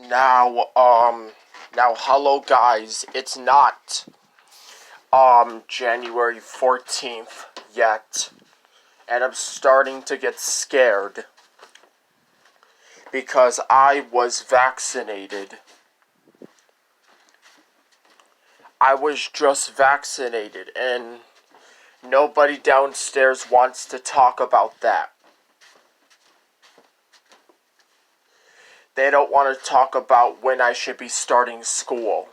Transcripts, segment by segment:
Now, hello guys, it's not, January 14th yet, and I'm starting to get scared, because I was vaccinated. I was just vaccinated, and nobody downstairs wants to talk about that. They don't want to talk about when I should be starting school.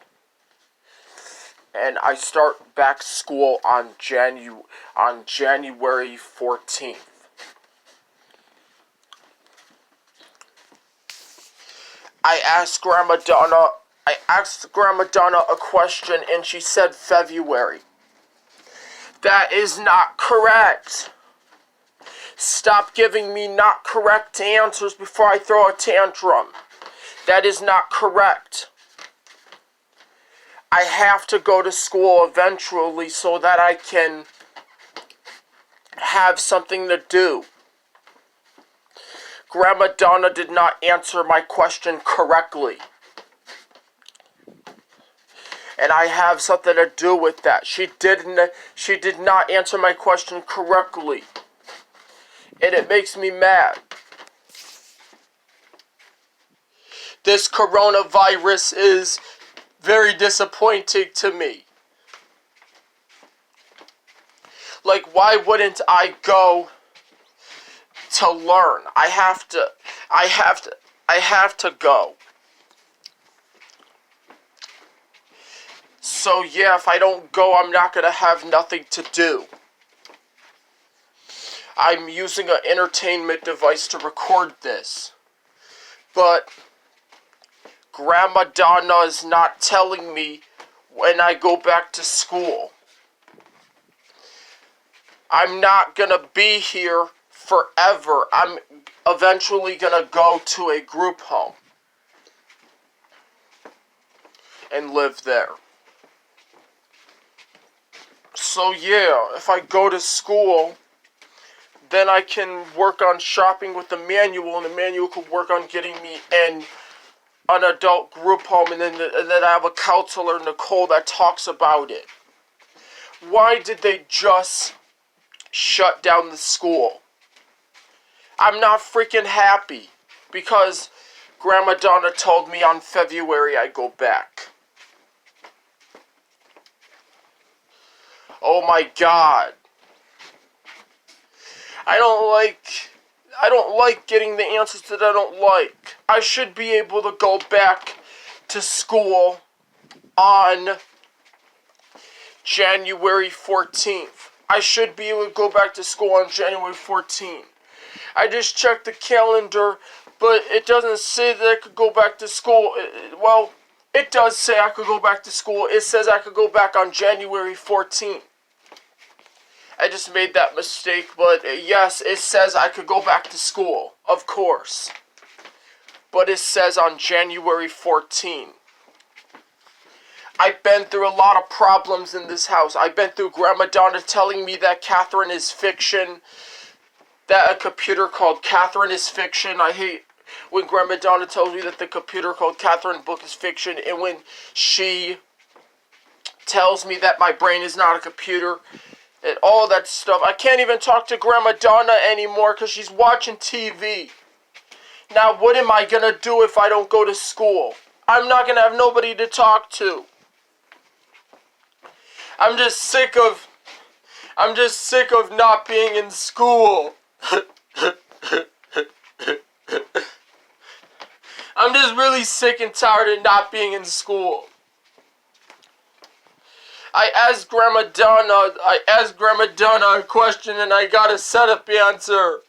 And I start back school on January 14th. I asked Grandma Donna a question and she said February. That is not correct. Stop giving me not correct answers before I throw a tantrum. That is not correct. I have to go to school eventually so that I can have something to do. Grandma Donna did not answer my question correctly. And I have something to do with that. She did not answer my question correctly. And it makes me mad. This coronavirus is very disappointing to me. Like, why wouldn't I go to learn? I have to go. So yeah, if I don't go, I'm not gonna have nothing to do. I'm using an entertainment device to record this. But Grandma Donna is not telling me when I go back to school. I'm not gonna be here forever. I'm eventually gonna go to a group home and live there. So yeah, if I go to school, then I can work on shopping with the manual, and the manual could work on getting me in an adult group home, and then I have a counselor, Nicole, that talks about it. Why did they just shut down the school? I'm not freaking happy, because Grandma Donna told me on February I go back. Oh my God. I don't like getting the answers that I don't like. I should be able to go back to school on January 14th. I should be able to go back to school on January 14th. I just checked the calendar, but it doesn't say that I could go back to school. Well, it does say I could go back to school. It says I could go back on January 14th. I just made that mistake, but yes, it says I could go back to school, of course. But it says on January 14th. I've been through a lot of problems in this house. I've been through Grandma Donna telling me that Catherine is fiction, that a computer called Catherine is fiction. I hate when Grandma Donna tells me that the computer called Catherine book is fiction, and when she tells me that my brain is not a computer, and all that stuff. I can't even talk to Grandma Donna anymore because she's watching TV. Now, what am I going to do if I don't go to school? I'm not going to have nobody to talk to. I'm just sick of not being in school. I'm just really sick and tired of not being in school. I asked Grandma Donna a question and I got a setup answer.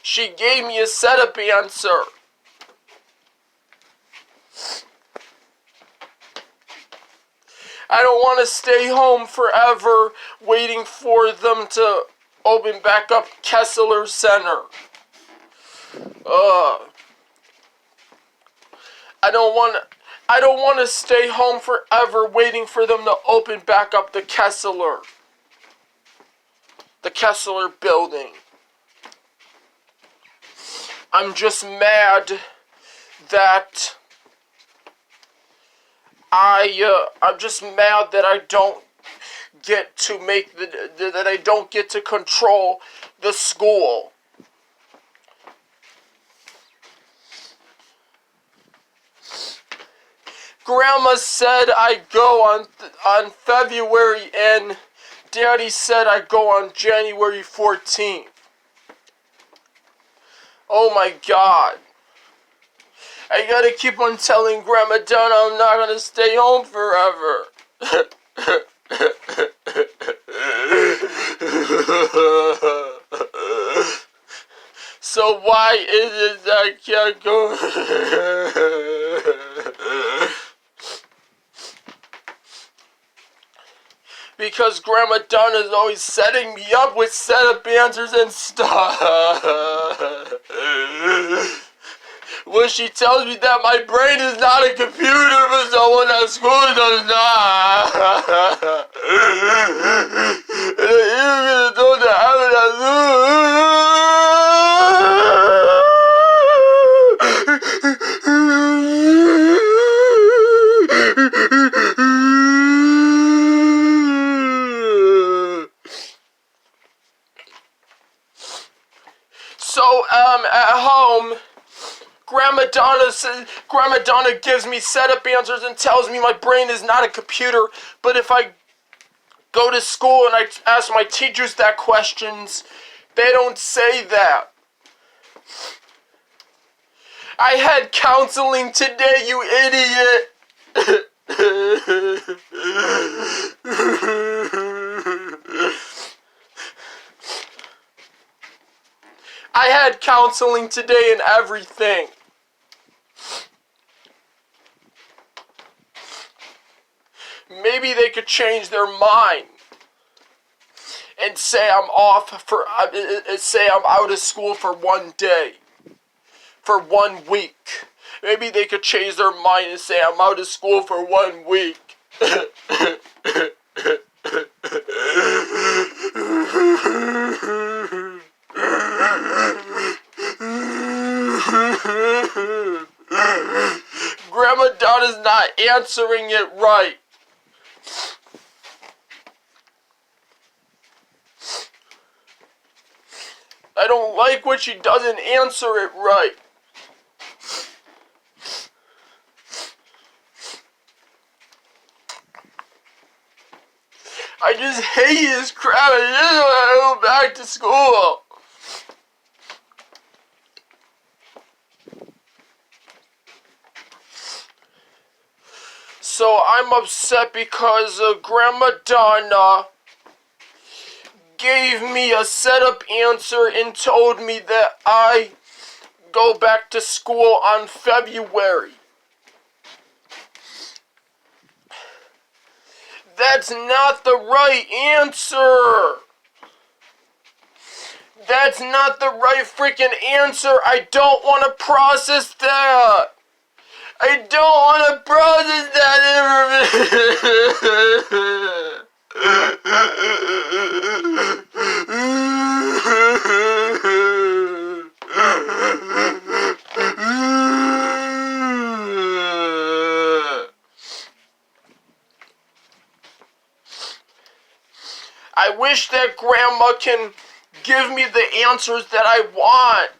She gave me a setup answer. I don't want to stay home forever waiting for them to open back up Kessler Center. I don't want I don't want to stay home forever waiting for them to open back up the Kessler building. I'm just mad that I'm just mad that I don't get to that I don't get to control the school. Grandma said I go on February, and Daddy said I go on January 14th. Oh my God. I gotta keep on telling Grandma Donna I'm not gonna stay home forever. So why is it that I can't go? Because Grandma Donna's always setting me up with setup answers and stuff. When she tells me that my brain is not a computer for someone at school does not. And I'm even gonna throw the habit So, at home, Grandma Donna gives me setup answers and tells me my brain is not a computer, but if I go to school and I ask my teachers that questions, they don't say that. I had counseling today, you idiot! I had counseling today and everything. Maybe they could change their mind and say I'm out of school for one day, for 1 week. Maybe they could change their mind and say I'm out of school for 1 week. Grandma Donna's not answering it right. I don't like when she doesn't answer it right. I just hate this crap. I just want to go back to school. So I'm upset because Grandma Donna gave me a setup answer and told me that I go back to school on February. That's not the right answer. That's not the right freaking answer. I don't want to process that. I don't want to process that information. I wish that Grandma can give me the answers that I want,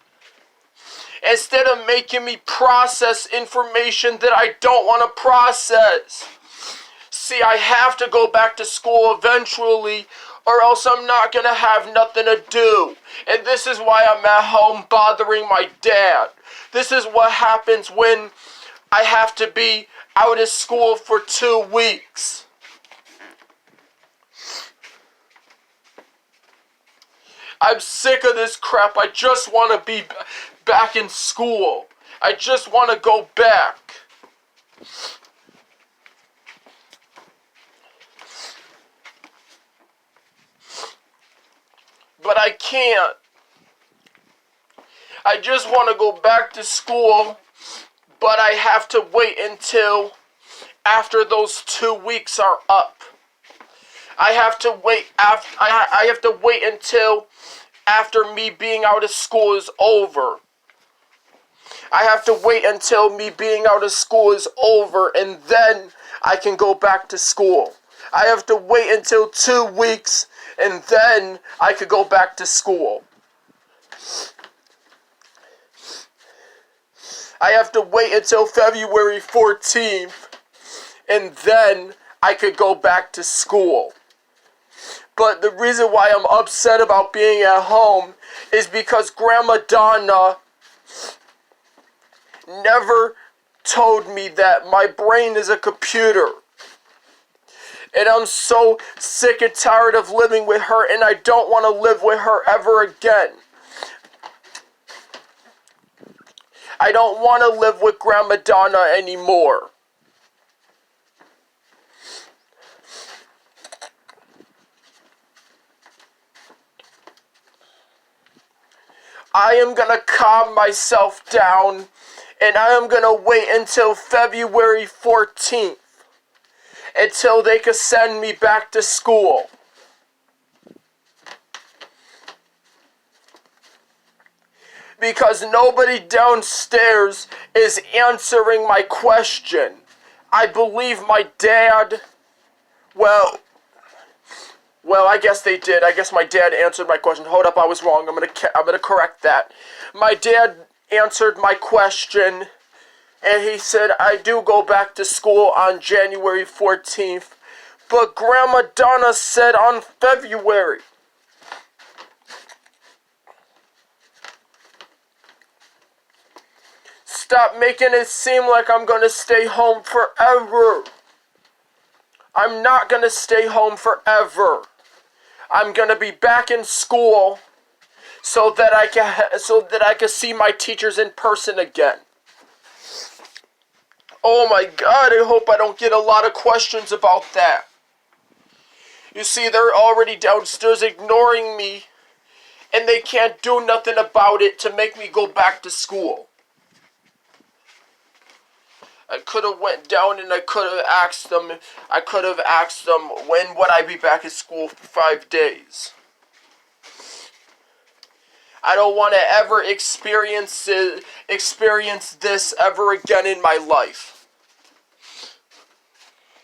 instead of making me process information that I don't want to process. See, I have to go back to school eventually, or else I'm not going to have nothing to do. And this is why I'm at home bothering my dad. This is what happens when I have to be out of school for 2 weeks. I'm sick of this crap. I just want to be back in school. I just want to go back. But I can't. I just want to go back to school, but I have to wait until after those 2 weeks are up. I have to wait I have to wait until after me being out of school is over. I have to wait until me being out of school is over, and then I can go back to school. I have to wait until 2 weeks, and then I could go back to school. I have to wait until February 14th, and then I could go back to school. But the reason why I'm upset about being at home is because Grandma Donna never told me that my brain is a computer. And I'm so sick and tired of living with her, and I don't want to live with her ever again. I don't want to live with Grandma Donna anymore. I am going to calm myself down, and I am going to wait until February 14th until they can send me back to school. Because nobody downstairs is answering my question. I believe my dad, well, I guess they did. I guess my dad answered my question. Hold up, I was wrong. I'm gonna correct that. My dad answered my question, and he said I do go back to school on January 14th, but Grandma Donna said on February. Stop making it seem like I'm gonna stay home forever. I'm not gonna stay home forever. I'm gonna be back in school so that I can see my teachers in person again. Oh my God, I hope I don't get a lot of questions about that. You see, they're already downstairs ignoring me, and they can't do nothing about it to make me go back to school. I could have went down and I could have asked them when would I be back at school for 5 days. I don't want to ever experience this ever again in my life.